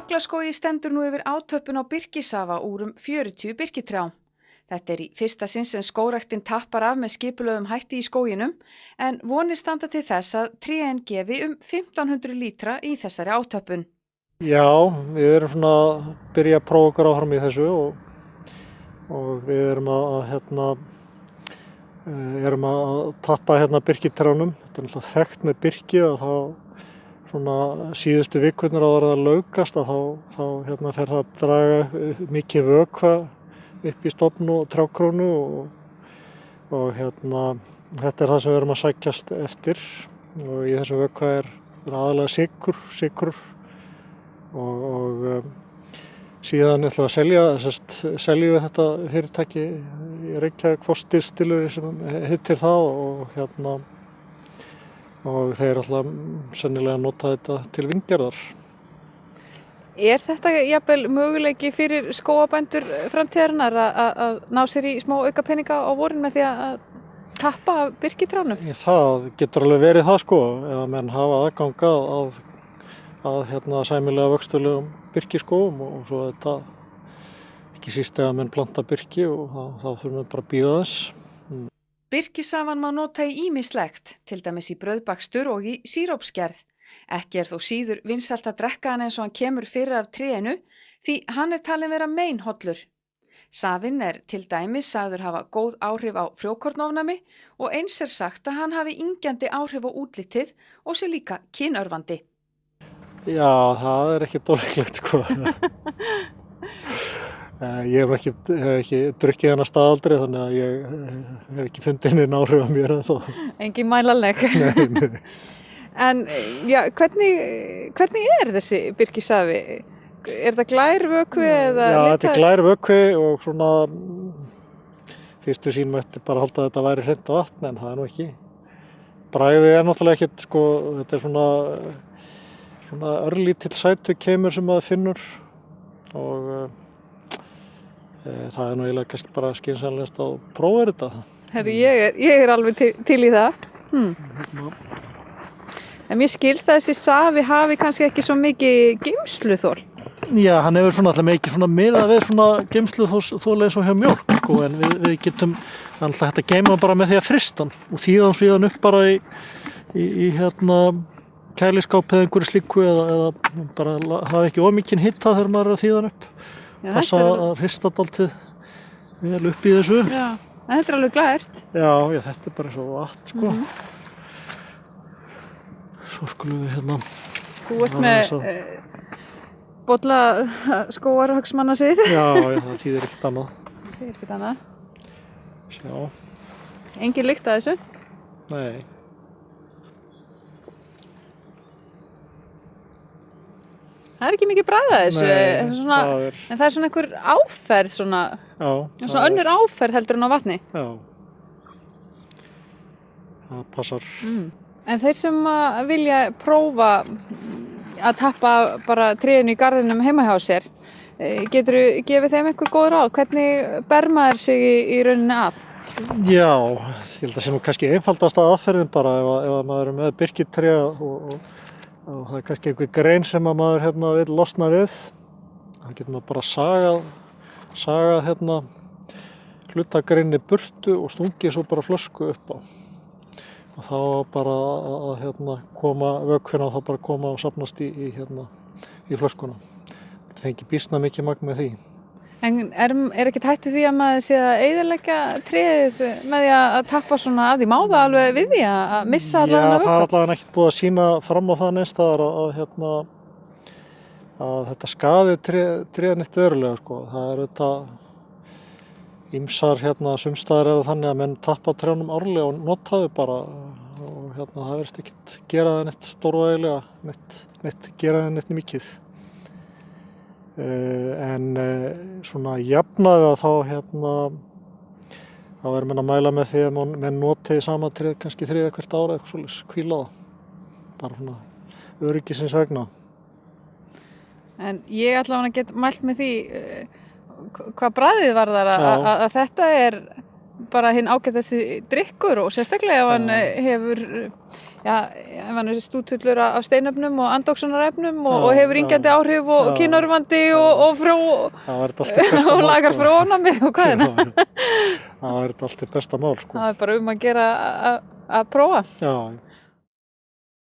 Aglaskógi stendur nú yfir átöppun á birkisafa úr 40 birkitrjám. Þetta í fyrsta sinn sem skógræktin tappar af með skipulögðum hætti í skóginum en vonir standa til þess að trén gefi 1500 lítra í þessari átöppun. Já, við erum svona að byrja að prófa okkur áfram í þessu og við erum að tappa birkitrjánum. Þetta er alltaf þekkt með birki að þá svona síðustu vikurnar áður en það laukast að þá fer það að draga mikið vökva upp í stofn og trjákrónu og þetta er það sem við erum að sækjast eftir og í þessum vökva er aðalega sykur og síðan ætlum við að seljum við þetta fyrirtæki í Reykjavík Fosdistillery sem heitir það og þeir alltaf sennilega nota þetta til víngerðar. Er þetta jafnvel möguleiki fyrir skógabændur framtíðarinnar að ná sér í smá aukapeninga á vorin með því að tappa af birkitrjánum? Það getur alveg verið það ef að menn hafa aðgang að sæmilega vöxtulegum birkiskógum og svo þetta ekki síst ef að menn planta birki og þá þurfum við bara að bíða þess. Birkisafan má nota í ýmislegt, til dæmis í brauðbakstur og í sírópsgerð. Ekki þó síður vinsælt að drekka hann eins og hann kemur fyrir af trénu því hann talinn vera meinhollur. Safinn til dæmis sagður hafa góð áhrif á frjókornaofnæmi og eins sagt að hann hafi yngjandi áhrif á útlitið og sé líka kynörvandi. Já, það ekki dórleiklegt Ég hef ekki drukkið hennar staðaldri þannig að ég hef ekki fundið henni áhrif á mér en þó. Engin mælanleg. Nei. En já, hvernig þessi birkisafi? Er þetta glær vökvi eða Já, þetta glær vökvi og svona fyrstu sín mætti bara halda að þetta væri hreint vatn en það nú ekki. Bragðið náttúrulega ekkert þetta svona örlítill sætu kemur sem maður finnur og það nú eiginlega kannski bara skynsamlegast að prófa þetta. Herri, ég alveg til í það. En mér skilst að þessi safi hafi kannski ekki svo mikið geymsluþol. Já, hann hefur svona alltaf mikið svona miðað við svona geymsluþol eins og hjá mjólk en við getum alltaf hægt að geyma bara með því að frysta hann og þýða hann síðan upp bara í kæliskáp eða einhverju slíku eða bara hafa ekki of mikinn hita þegar maður að þýða hann upp. Passa að hrista dálítið vel upp í þessu. Já, en þetta alveg glært. Já, þetta bara eins og vatn Svo skulum við Þú ert með bolla skógarhagsmanna sið. Já, það þýðir ekkert annað. Sjá. Engin lykt að þessu? Nei. Það ekki mikið bragð að þessu. Nei, en það svona einhver áferð svona önnur áferð heldur en á vatni. Já. Það passar. En þeir sem vilja prófa að tappa bara trénu í garðinum heima hjá sér, geturðu gefið þeim einhver góð ráð? Hvernig ber maður sig í rauninni að? Já, ég held að sé nú kannski einfaldasta aðferðin bara ef maður með birkitré og það kannski einhver grein sem maður vill losna við. Það getur maður bara sagað hlutagreinni burtu og stungið svo bara flösku upp á. Og þá bara að koma vökvina og þá bara koma og safnast í flöskuna. Þetta fengi býsna mikið magn með því. En er ekkert hættu því að maður sé að eyðileggja tréð með því að tappa svona af því? Má það alveg við því að missa allavega vökva? Já, það allavega ekkert búið að sýna fram á það neins staðar að þetta skaði tréð neitt verulega Það þetta ýmsar sumstaðar þannig að menn tappa trjánum árlega og nota þau bara og það verðist ekkert gera það neitt stórvægilega, gera það neitt mikið. En svona jafnaði þá er menn að mæla með því að menn noti sama tréð kannski 3 hvert ára eitthvað svoleiðis, hvíla það. Bara svona öryggisins vegna. En ég allavega get mælt með því hvað bragðið varðar að þetta bara hinn ágætasti drykkur og sérstaklega ef hann hefur ef hann stútullur af steinefnum og andóksunarefnum og Já, hefur yngjandi já. áhrif og Já. kynörvandi og fró Það var þetta allt í besta og mál, lagar sko. frónamið og hvað er Það var þetta allt í besta mál, sko. Það er bara að gera að prófa. Já,